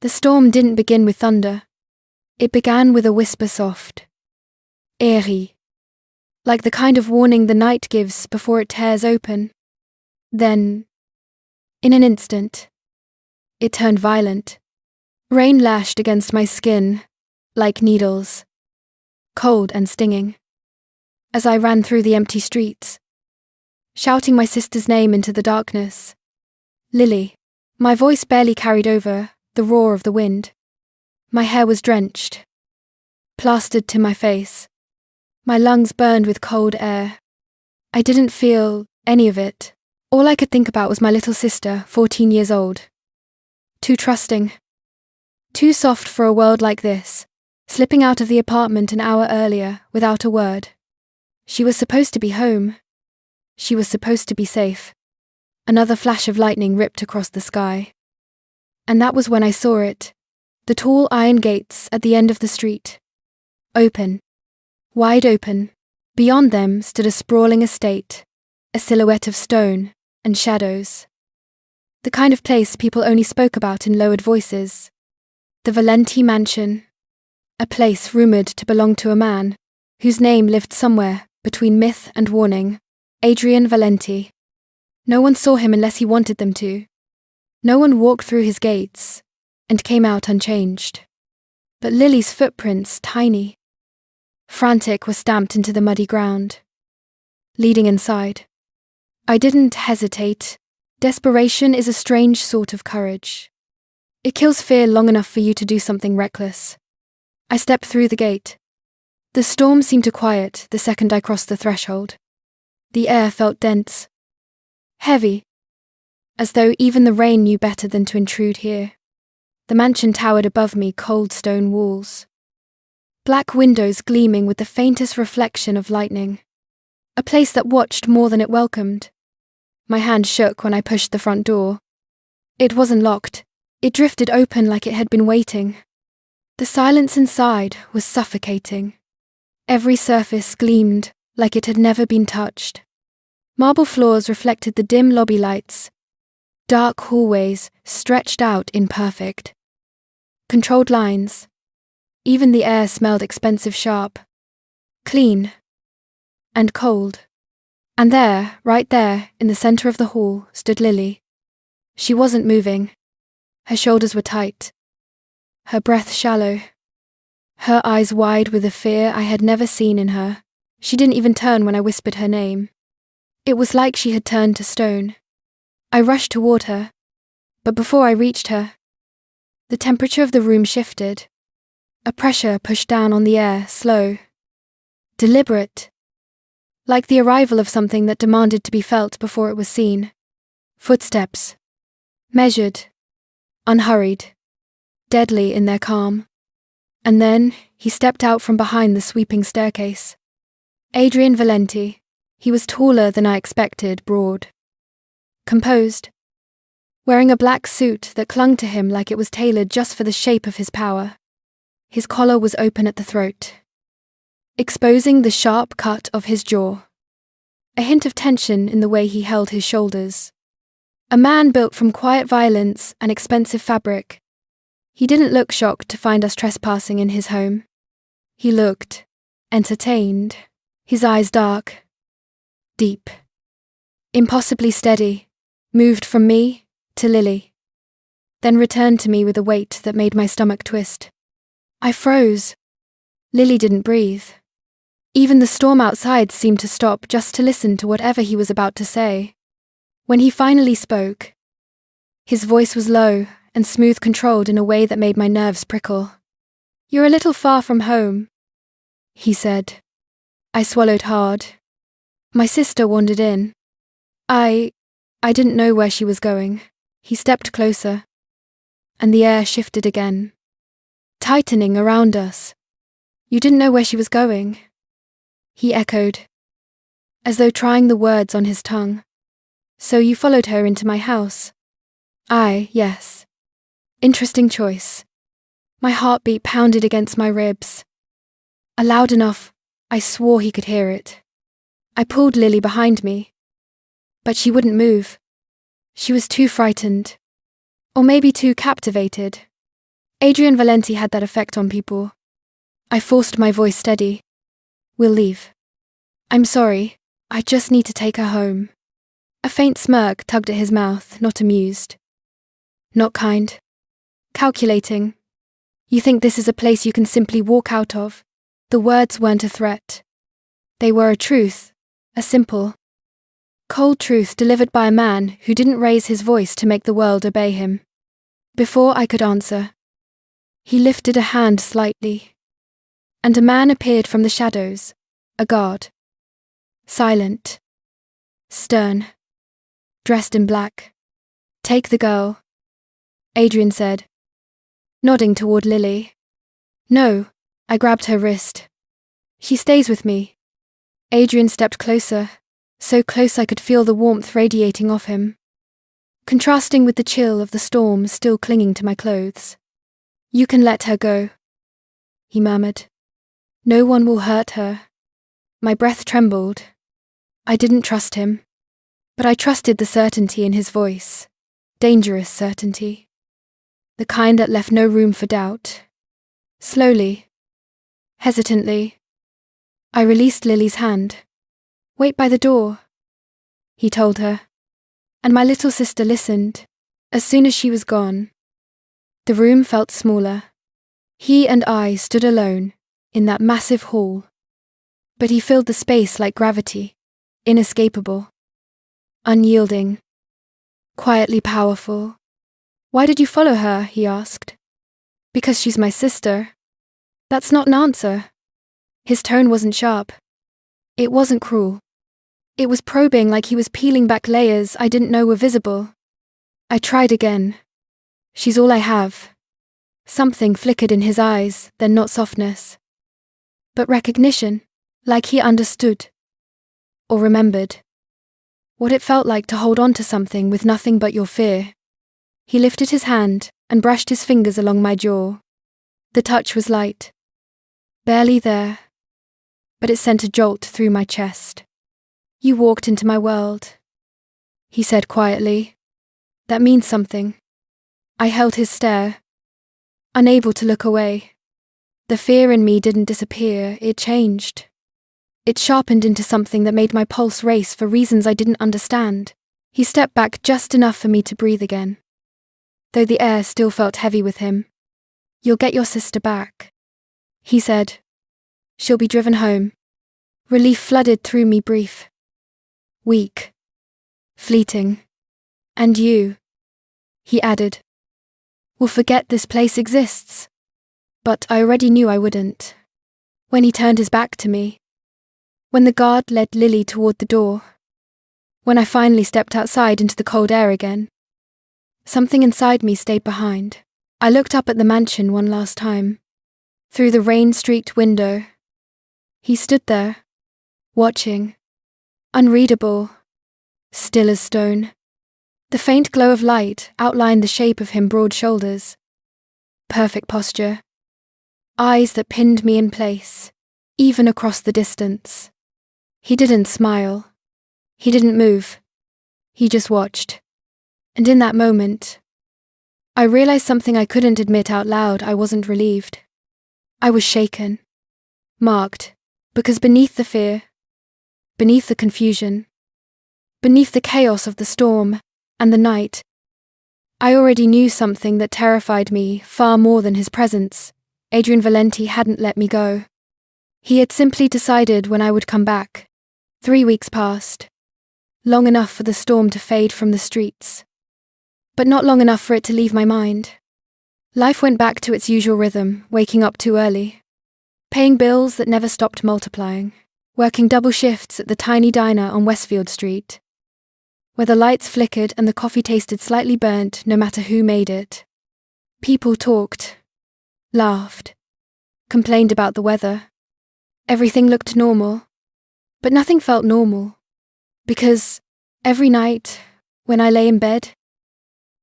The storm didn't begin with thunder. It began with a whisper soft. Airy. Like the kind of warning the night gives before it tears open. Then, in an instant, it turned violent. Rain lashed against my skin, like needles, cold and stinging. As I ran through the empty streets, shouting my sister's name into the darkness. Lily. My voice barely carried over the roar of the wind. My hair was drenched, plastered to my face. My lungs burned with cold air. I didn't feel any of it. All I could think about was my little sister, 14 years old. Too trusting. Too soft for a world like this, slipping out of the apartment an hour earlier without a word. She was supposed to be home. She was supposed to be safe. Another flash of lightning ripped across the sky. And that was when I saw it. The tall iron gates at the end of the street. Open. Wide open. Beyond them stood a sprawling estate, a silhouette of stone and shadows. The kind of place people only spoke about in lowered voices. The Valenti Mansion. A place rumoured to belong to a man, whose name lived somewhere between myth and warning. Adrian Valenti. No one saw him unless he wanted them to. No one walked through his gates and came out unchanged. But Lily's footprints, tiny, frantic, were stamped into the muddy ground, leading inside. I didn't hesitate. Desperation is a strange sort of courage. It kills fear long enough for you to do something reckless. I stepped through the gate. The storm seemed to quiet the second I crossed the threshold. The air felt dense, heavy, as though even the rain knew better than to intrude here. The mansion towered above me, cold stone walls. Black windows gleaming with the faintest reflection of lightning. A place that watched more than it welcomed. My hand shook when I pushed the front door. It wasn't locked. It drifted open like it had been waiting. The silence inside was suffocating. Every surface gleamed like it had never been touched. Marble floors reflected the dim lobby lights. Dark hallways stretched out in perfect, controlled lines. Even the air smelled expensive sharp, clean, and cold. And there, right there, in the center of the hall, stood Lily. She wasn't moving. Her shoulders were tight, her breath shallow, her eyes wide with a fear I had never seen in her. She didn't even turn when I whispered her name. It was like she had turned to stone. I rushed toward her, but before I reached her, the temperature of the room shifted. A pressure pushed down on the air, slow, deliberate, like the arrival of something that demanded to be felt before it was seen. Footsteps, measured, unhurried, deadly in their calm. And then he stepped out from behind the sweeping staircase. Adrian Valenti. He was taller than I expected, broad, composed, wearing a black suit that clung to him like it was tailored just for the shape of his power. His collar was open at the throat, exposing the sharp cut of his jaw. A hint of tension in the way he held his shoulders. A man built from quiet violence and expensive fabric. He didn't look shocked to find us trespassing in his home. He looked entertained, his eyes dark, deep, impossibly steady, moved from me to Lily, then returned to me with a weight that made my stomach twist. I froze. Lily didn't breathe. Even the storm outside seemed to stop just to listen to whatever he was about to say. When he finally spoke, his voice was low and smooth, controlled in a way that made my nerves prickle. "You're a little far from home," he said. I swallowed hard. My sister wandered in. I didn't know where she was going. He stepped closer, and the air shifted again, tightening around us. "You didn't know where she was going," he echoed, as though trying the words on his tongue. "So you followed her into my house?" Yes. Interesting choice. My heartbeat pounded against my ribs. Loud enough, I swore he could hear it. I pulled Lily behind me, but she wouldn't move. She was too frightened, or maybe too captivated. Adrian Valenti had that effect on people. I forced my voice steady. We'll leave. I'm sorry, I just need to take her home. A faint smirk tugged at his mouth, not amused. Not kind. Calculating. You think this is a place you can simply walk out of? The words weren't a threat. They were a truth, a simple, cold truth delivered by a man who didn't raise his voice to make the world obey him. Before I could answer, he lifted a hand slightly, and a man appeared from the shadows, a guard. Silent. Stern. Dressed in black. Take the girl, Adrian said, nodding toward Lily. No, I grabbed her wrist. She stays with me. Adrian stepped closer, so close I could feel the warmth radiating off him, contrasting with the chill of the storm still clinging to my clothes. You can let her go, he murmured. No one will hurt her. My breath trembled. I didn't trust him, but I trusted the certainty in his voice. Dangerous certainty. The kind that left no room for doubt. Slowly, hesitantly, I released Lily's hand. Wait by the door, he told her, and my little sister listened. As soon as she was gone, the room felt smaller. He and I stood alone in that massive hall, but he filled the space like gravity, inescapable, unyielding, quietly powerful. Why did you follow her? He asked. Because she's my sister. That's not an answer. His tone wasn't sharp. It wasn't cruel. It was probing, like he was peeling back layers I didn't know were visible. I tried again. She's all I have. Something flickered in his eyes, then not softness, but recognition, like he understood. Or remembered. What it felt like to hold on to something with nothing but your fear. He lifted his hand and brushed his fingers along my jaw. The touch was light. Barely there, but it sent a jolt through my chest. You walked into my world, he said quietly. That means something. I held his stare, unable to look away. The fear in me didn't disappear, it changed. It sharpened into something that made my pulse race for reasons I didn't understand. He stepped back just enough for me to breathe again, though the air still felt heavy with him. You'll get your sister back, he said. She'll be driven home. Relief flooded through me, brief, weak, fleeting. And you, he added, will forget this place exists. But I already knew I wouldn't. When he turned his back to me, when the guard led Lily toward the door, when I finally stepped outside into the cold air again, something inside me stayed behind. I looked up at the mansion one last time, through the rain-streaked window. He stood there, watching, unreadable, still as stone. The faint glow of light outlined the shape of him, broad shoulders, perfect posture, eyes that pinned me in place, even across the distance. He didn't smile. He didn't move. He just watched. And in that moment, I realized something I couldn't admit out loud. I wasn't relieved. I was shaken, marked, because beneath the fear, beneath the confusion, beneath the chaos of the storm and the night, I already knew something that terrified me far more than his presence. Adrian Valenti hadn't let me go. He had simply decided when I would come back. 3 weeks passed. Long enough for the storm to fade from the streets, but not long enough for it to leave my mind. Life went back to its usual rhythm, waking up too early, paying bills that never stopped multiplying, working double shifts at the tiny diner on Westfield Street, where the lights flickered and the coffee tasted slightly burnt no matter who made it. People talked, laughed, complained about the weather. Everything looked normal, but nothing felt normal, because every night, when I lay in bed,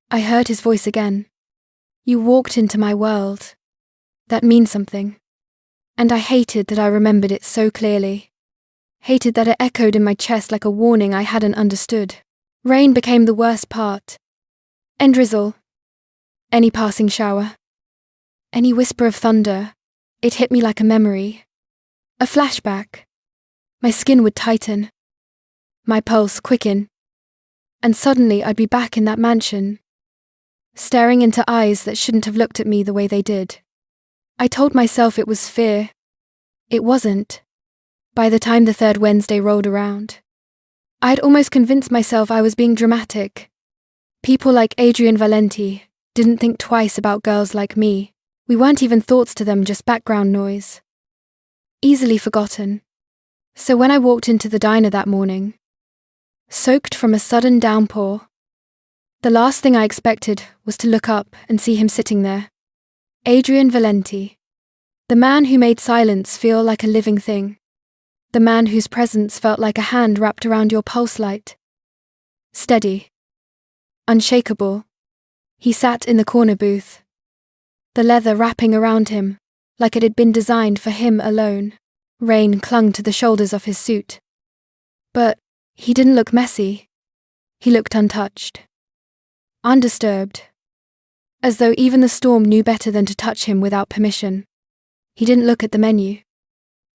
I heard his voice again. You walked into my world. That means something. And I hated that I remembered it so clearly. Hated that it echoed in my chest like a warning I hadn't understood. Rain became the worst part. And drizzle. Any passing shower. Any whisper of thunder, it hit me like a memory. A flashback. My skin would tighten. My pulse quicken. And suddenly I'd be back in that mansion, staring into eyes that shouldn't have looked at me the way they did. I told myself it was fear. It wasn't. By the time the third Wednesday rolled around, I'd almost convinced myself I was being dramatic. People like Adrian Valenti didn't think twice about girls like me. We weren't even thoughts to them, just background noise. Easily forgotten. So when I walked into the diner that morning, soaked from a sudden downpour, the last thing I expected was to look up and see him sitting there. Adrian Valenti. The man who made silence feel like a living thing. The man whose presence felt like a hand wrapped around your pulse light. Steady. Unshakable. He sat in the corner booth, the leather wrapping around him like it had been designed for him alone. Rain clung to the shoulders of his suit. But he didn't look messy. He looked untouched. Undisturbed. As though even the storm knew better than to touch him without permission. He didn't look at the menu.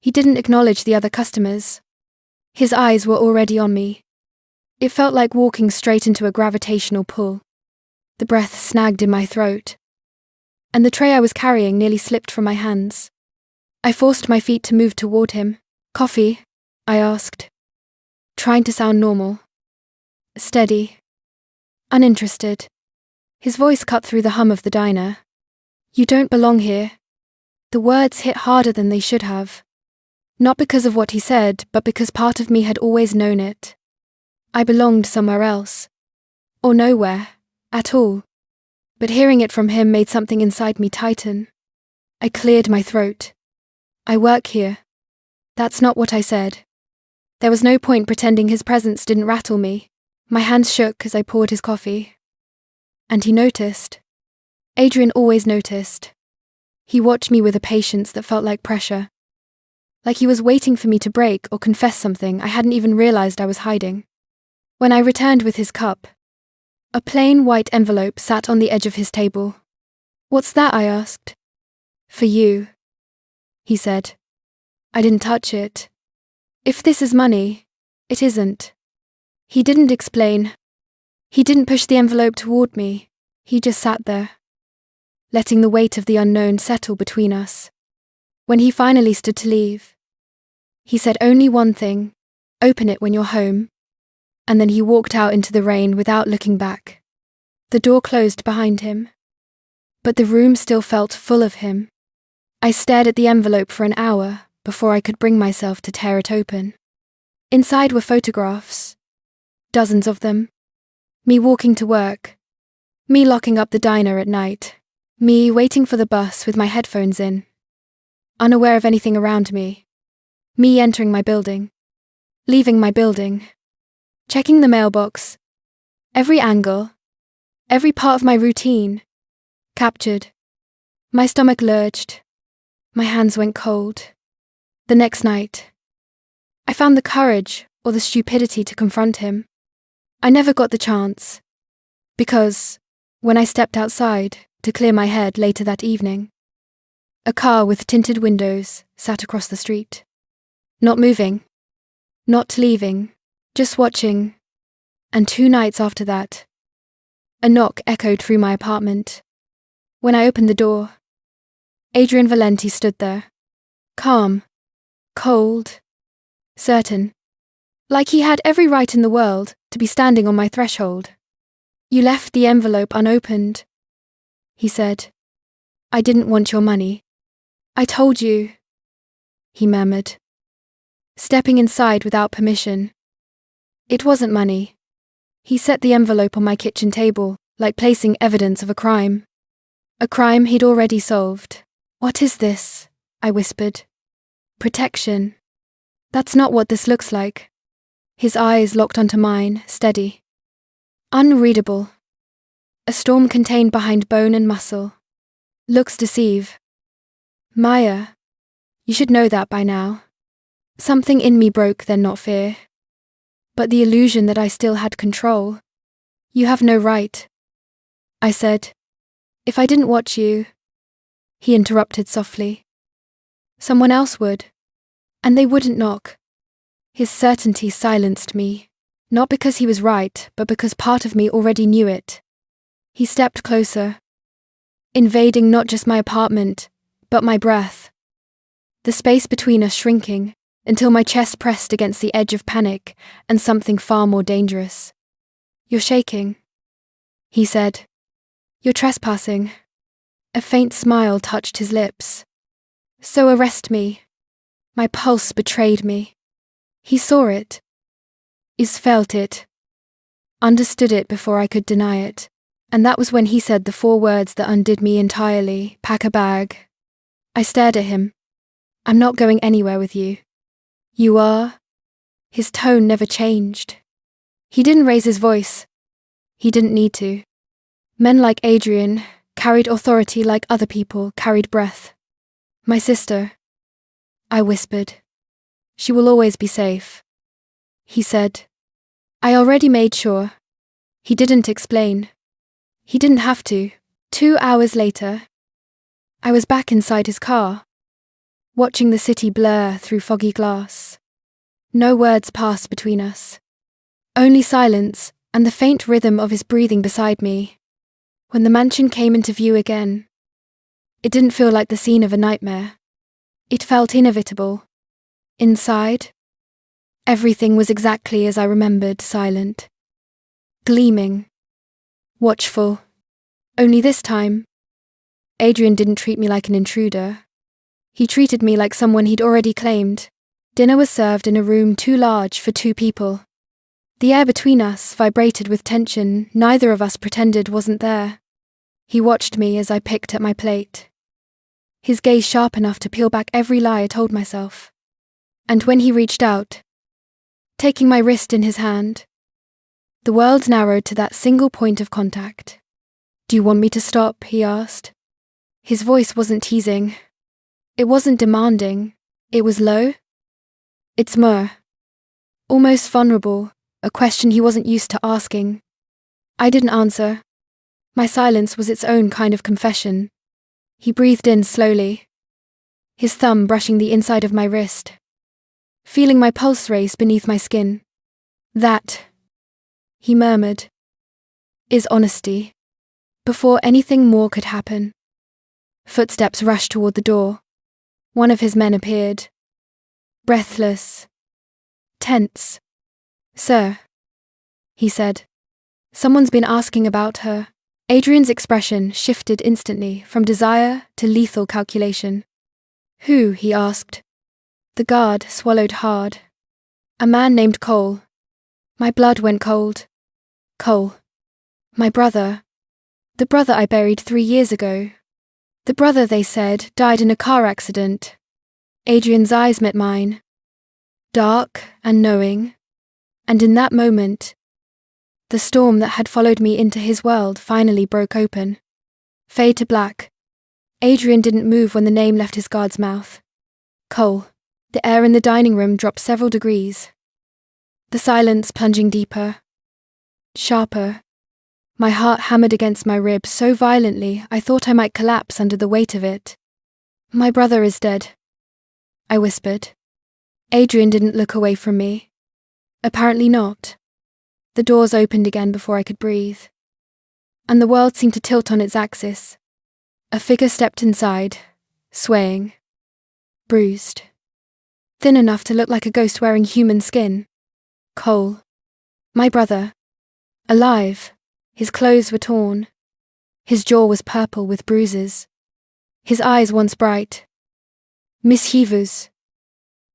He didn't acknowledge the other customers. His eyes were already on me. It felt like walking straight into a gravitational pull. The breath snagged in my throat. And the tray I was carrying nearly slipped from my hands. I forced my feet to move toward him. "Coffee?" I asked, trying to sound normal. Steady. Uninterested. His voice cut through the hum of the diner. "You don't belong here." The words hit harder than they should have. Not because of what he said, but because part of me had always known it. I belonged somewhere else. Or nowhere. At all. But hearing it from him made something inside me tighten. I cleared my throat. "I work here." That's not what I said. There was no point pretending his presence didn't rattle me. My hands shook as I poured his coffee. And he noticed. Adrian always noticed. He watched me with a patience that felt like pressure. Like he was waiting for me to break or confess something I hadn't even realized I was hiding. When I returned with his cup, a plain white envelope sat on the edge of his table. "What's that?" I asked. "For you," he said. I didn't touch it. "If this is money, it isn't." He didn't explain. He didn't push the envelope toward me. He just sat there, letting the weight of the unknown settle between us. When he finally stood to leave, he said only one thing: "Open it when you're home." And then he walked out into the rain without looking back. The door closed behind him. But the room still felt full of him. I stared at the envelope for an hour before I could bring myself to tear it open. Inside were photographs. Dozens of them. Me walking to work. Me locking up the diner at night. Me waiting for the bus with my headphones in, unaware of anything around me. Me entering my building. Leaving my building. Checking the mailbox. Every angle. Every part of my routine. Captured. My stomach lurched. My hands went cold. The next night, I found the courage or the stupidity to confront him. I never got the chance. Because, when I stepped outside to clear my head later that evening, a car with tinted windows sat across the street. Not moving. Not leaving. Just watching. And 2 nights after that, a knock echoed through my apartment. When I opened the door, Adrian Valenti stood there. Calm. Cold. Certain. Like he had every right in the world to be standing on my threshold. "You left the envelope unopened," he said. "I didn't want your money. I told you," he murmured, stepping inside without permission. It wasn't money. He set the envelope on my kitchen table, like placing evidence of a crime. A crime he'd already solved. "What is this?" I whispered. "Protection. That's not what this looks like." His eyes locked onto mine, steady. Unreadable. A storm contained behind bone and muscle. Looks deceive. "Maya, you should know that by now." Something in me broke then, not fear, but the illusion that I still had control. "You have no right," I said. "If I didn't watch you, he interrupted softly. Someone else would. And they wouldn't knock. His certainty silenced me, not because he was right, but because part of me already knew it. He stepped closer, invading not just my apartment, but my breath. The space between us shrinking, until my chest pressed against the edge of panic and something far more dangerous. "You're shaking," he said. "You're trespassing." A faint smile touched his lips. "So arrest me." My pulse betrayed me. He saw it. Is felt it. Understood it before I could deny it. And that was when he said the 4 words that undid me entirely: "Pack a bag." I stared at him. "I'm not going anywhere with you." "You are?" His tone never changed. He didn't raise his voice. He didn't need to. Men like Adrian carried authority like other people carried breath. "My sister," I whispered. "She will always be safe." He said. I already made sure. He didn't explain. He didn't have to. 2 hours later, I was back inside his car, watching the city blur through foggy glass. No words passed between us. Only silence and the faint rhythm of his breathing beside me. When the mansion came into view again, it didn't feel like the scene of a nightmare. It felt inevitable. Inside, everything was exactly as I remembered: silent, gleaming, watchful. Only this time, Adrian didn't treat me like an intruder. He treated me like someone he'd already claimed. Dinner was served in a room too large for 2 people. The air between us vibrated with tension neither of us pretended wasn't there. He watched me as I picked at my plate, his gaze sharp enough to peel back every lie I told myself. And when he reached out, taking my wrist in his hand, the world narrowed to that single point of contact. "Do you want me to stop?" he asked. His voice wasn't teasing. It wasn't demanding. It was low. It's more. Almost vulnerable, a question he wasn't used to asking. I didn't answer. My silence was its own kind of confession. He breathed in slowly, his thumb brushing the inside of my wrist, feeling my pulse race beneath my skin. "That," he murmured, "is honesty." Before anything more could happen, footsteps rushed toward the door. One of his men appeared, breathless, tense. "Sir," he said, "someone's been asking about her." Adrian's expression shifted instantly from desire to lethal calculation. "Who?" he asked. The guard swallowed hard. "A man named Cole." My blood went cold. Cole. My brother. The brother I buried 3 years ago. The brother, they said, died in a car accident. Adrian's eyes met mine, dark and knowing, and in that moment, the storm that had followed me into his world finally broke open. Fade to black. Adrian didn't move when the name left his guard's mouth. Cole. The air in the dining room dropped several degrees. The silence plunging deeper, sharper. My heart hammered against my ribs so violently I thought I might collapse under the weight of it. "My brother is dead," I whispered. Adrian didn't look away from me. Apparently not. The doors opened again before I could breathe, and the world seemed to tilt on its axis. A figure stepped inside, swaying, bruised, thin enough to look like a ghost wearing human skin. Cole. My brother. Alive. His clothes were torn. His jaw was purple with bruises. His eyes, once bright, mischievous,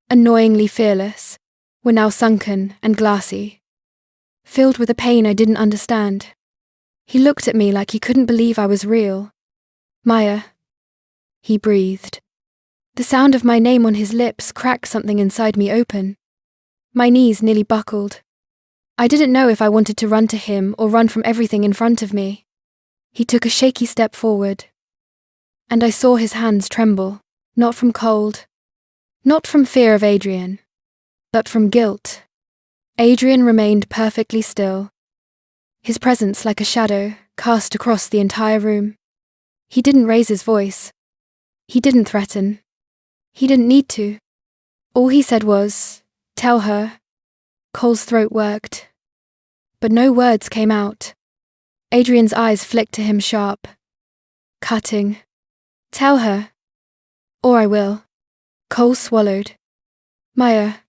annoyingly fearless, were now sunken and glassy, filled with a pain I didn't understand. He looked at me like he couldn't believe I was real. "Maya," he breathed. The sound of my name on his lips cracked something inside me open. My knees nearly buckled. I didn't know if I wanted to run to him or run from everything in front of me. He took a shaky step forward, and I saw his hands tremble, not from cold, not from fear of Adrian, but from guilt. Adrian remained perfectly still, his presence like a shadow cast across the entire room. He didn't raise his voice. He didn't threaten. He didn't need to. All he said was, "Tell her." Cole's throat worked. But no words came out. Adrian's eyes flicked to him sharp. Cutting. "Tell her. Or I will." Cole swallowed. "Maya,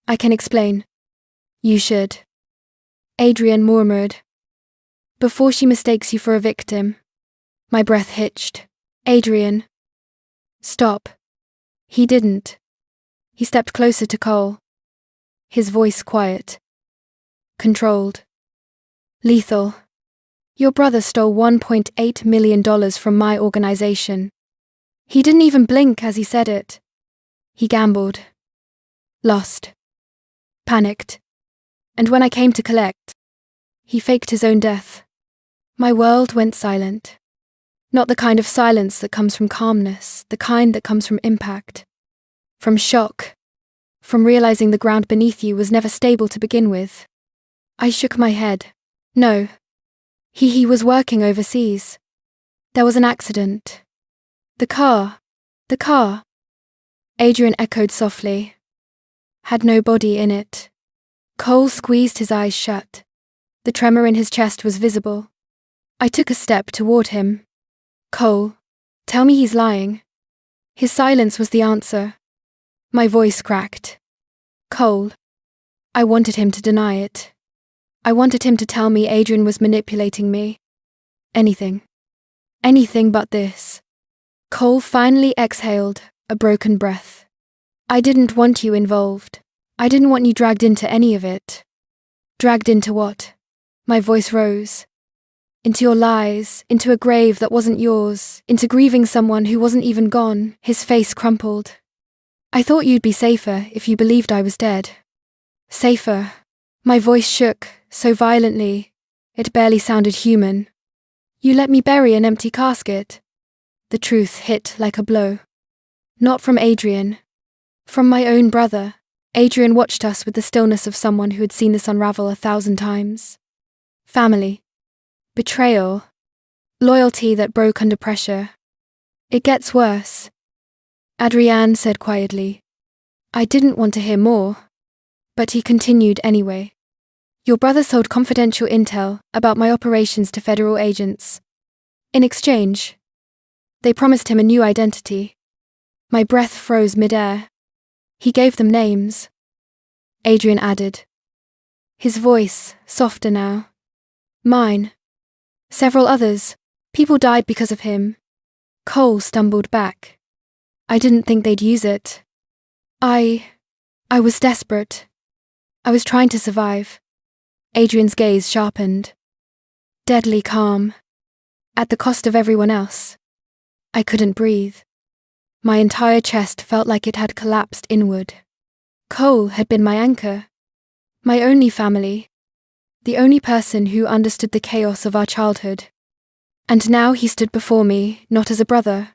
I can explain." "You should." Adrian murmured. "Before she mistakes you for a victim." My breath hitched. "Adrian." "Stop." He didn't. He stepped closer to Cole. His voice quiet. Controlled. "Lethal. Your brother stole $1.8 million from my organization." He didn't even blink as he said it. He gambled. Lost. Panicked. And when I came to collect, he faked his own death. My world went silent. Not the kind of silence that comes from calmness, the kind that comes from impact. From shock. From realizing the ground beneath you was never stable to begin with. I shook my head. No. He was working overseas. There was an accident. The car. Adrian echoed softly. Had no body in it. Cole squeezed his eyes shut. The tremor in his chest was visible. I took a step toward him. "Cole, tell me he's lying." His silence was the answer. My voice cracked. "Cole." I wanted him to deny it. I wanted him to tell me Adrian was manipulating me. Anything. Anything but this. Cole finally exhaled, a broken breath. "I didn't want you involved. I didn't want you dragged into any of it." "Dragged into what?" My voice rose. "Into your lies, into a grave that wasn't yours, into grieving someone who wasn't even gone." His face crumpled. "I thought you'd be safer if you believed I was dead." "Safer." My voice shook, so violently, it barely sounded human. "You let me bury an empty casket." The truth hit like a blow. Not from Adrian. From my own brother. Adrian watched us with the stillness of someone who had seen this unravel 1,000 times. Family. Betrayal. Loyalty that broke under pressure. "It gets worse," Adrian said quietly. I didn't want to hear more. But he continued anyway. "Your brother sold confidential intel about my operations to federal agents. In exchange, they promised him a new identity." My breath froze midair. "He gave them names," Adrian added. His voice, softer now. "Mine. Several others. People died because of him." Cole stumbled back. "I didn't think they'd use it. I was desperate. I was trying to survive." Adrian's gaze sharpened. Deadly calm. At the cost of everyone else. I couldn't breathe. My entire chest felt like it had collapsed inward. Cole had been my anchor. My only family. The only person who understood the chaos of our childhood. And now he stood before me, not as a brother,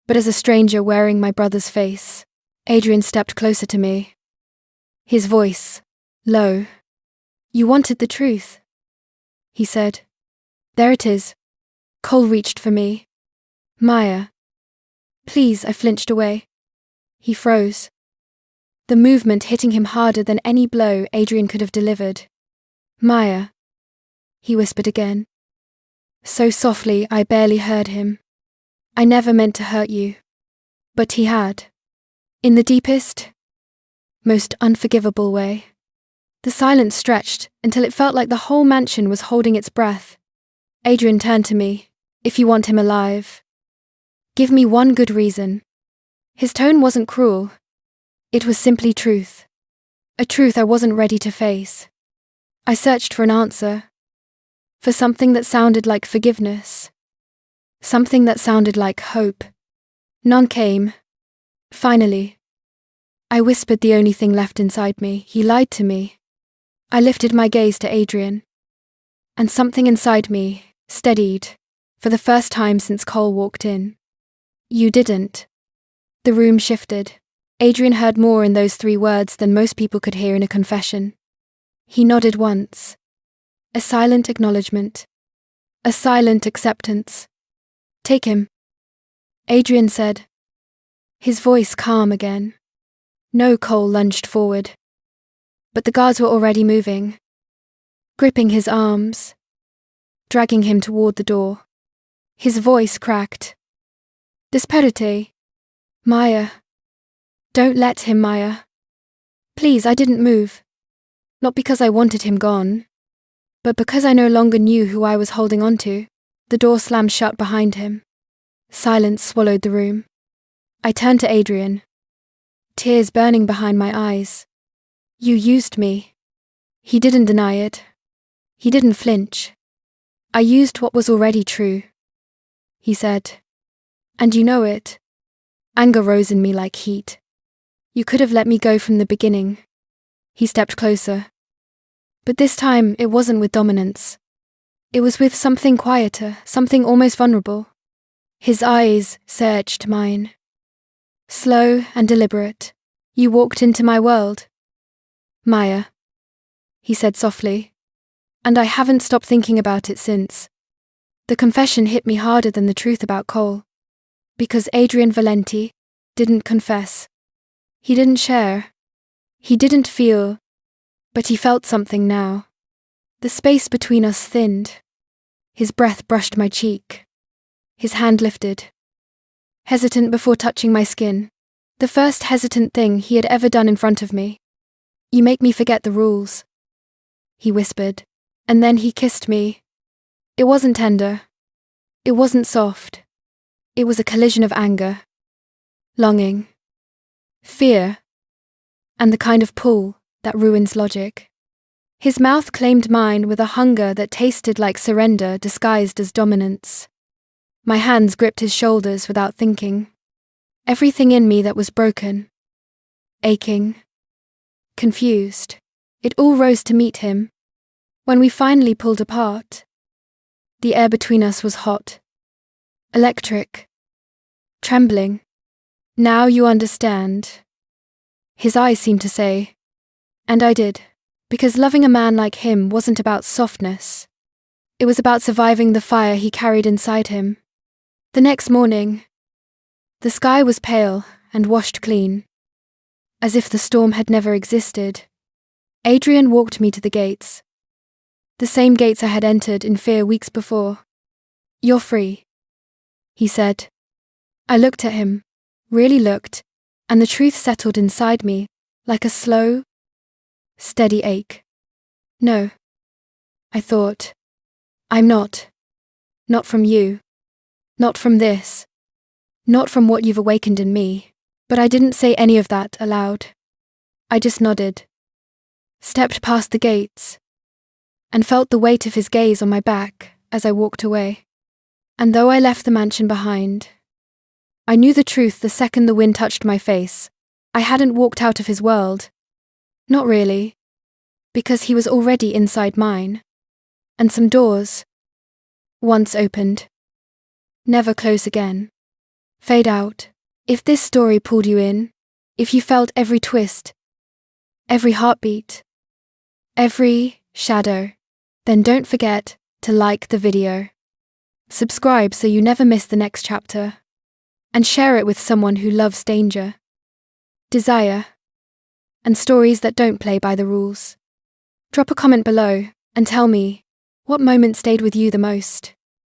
but as a stranger wearing my brother's face. Adrian stepped closer to me. His voice, low. "You wanted the truth," he said. "There it is." Cole reached for me. "Maya." "Please," I flinched away. He froze. The movement hitting him harder than any blow Adrian could have delivered. "Maya," he whispered again. So softly I barely heard him. "I never meant to hurt you." But he had. In the deepest, most unforgivable way. The silence stretched until it felt like the whole mansion was holding its breath. Adrian turned to me. "If you want him alive, give me one good reason." His tone wasn't cruel. It was simply truth. A truth I wasn't ready to face. I searched for an answer. For something that sounded like forgiveness. Something that sounded like hope. None came. Finally. I whispered the only thing left inside me. He lied to me. I lifted my gaze to Adrian. And something inside me steadied, for the first time since Cole walked in. "You didn't." The room shifted. Adrian heard more in those 3 words than most people could hear in a confession. He nodded once. A silent acknowledgement. A silent acceptance. "Take him." Adrian said, his voice calm again. No. Cole lunged forward. But the guards were already moving, gripping his arms, dragging him toward the door. His voice cracked. Desperate. Maya. Don't let him, Maya. Please, I didn't move. Not because I wanted him gone, but because I no longer knew who I was holding on to. The door slammed shut behind him. Silence swallowed the room. I turned to Adrian, tears burning behind my eyes. You used me. He didn't deny it. He didn't flinch. I used what was already true, he said. And you know it. Anger rose in me like heat. You could have let me go from the beginning. He stepped closer. But this time it wasn't with dominance. It was with something quieter, something almost vulnerable. His eyes searched mine. Slow and deliberate. You walked into my world. Maya, he said softly. And I haven't stopped thinking about it since. The confession hit me harder than the truth about Cole. Because Adrian Valenti didn't confess. He didn't share. He didn't feel. But he felt something now. The space between us thinned. His breath brushed my cheek. His hand lifted. Hesitant before touching my skin. The first hesitant thing he had ever done in front of me. You make me forget the rules, he whispered, and then he kissed me. It wasn't tender. It wasn't soft. It was a collision of anger, longing, fear, and the kind of pull that ruins logic. His mouth claimed mine with a hunger that tasted like surrender disguised as dominance. My hands gripped his shoulders without thinking. Everything in me that was broken, aching, confused, it all rose to meet him. When we finally pulled apart, the air between us was hot, electric, trembling. Now you understand, his eyes seemed to say. And I did, because loving a man like him wasn't about softness. It was about surviving the fire he carried inside him. The next morning, the sky was pale and washed clean, as if the storm had never existed. Adrian walked me to the gates. The same gates I had entered in fear weeks before. You're free, he said. I looked at him, really looked, and the truth settled inside me, like a slow, steady ache. No, I thought. I'm not. Not from you. Not from this. Not from what you've awakened in me. But I didn't say any of that aloud. I just nodded, stepped past the gates, and felt the weight of his gaze on my back as I walked away. And though I left the mansion behind, I knew the truth the second the wind touched my face. I hadn't walked out of his world. Not really. Because he was already inside mine. And some doors, once opened, never close again. Fade out. If this story pulled you in, if you felt every twist, every heartbeat, every shadow, then don't forget to like the video. Subscribe so you never miss the next chapter. And share it with someone who loves danger, desire, and stories that don't play by the rules. Drop a comment below and tell me, what moment stayed with you the most?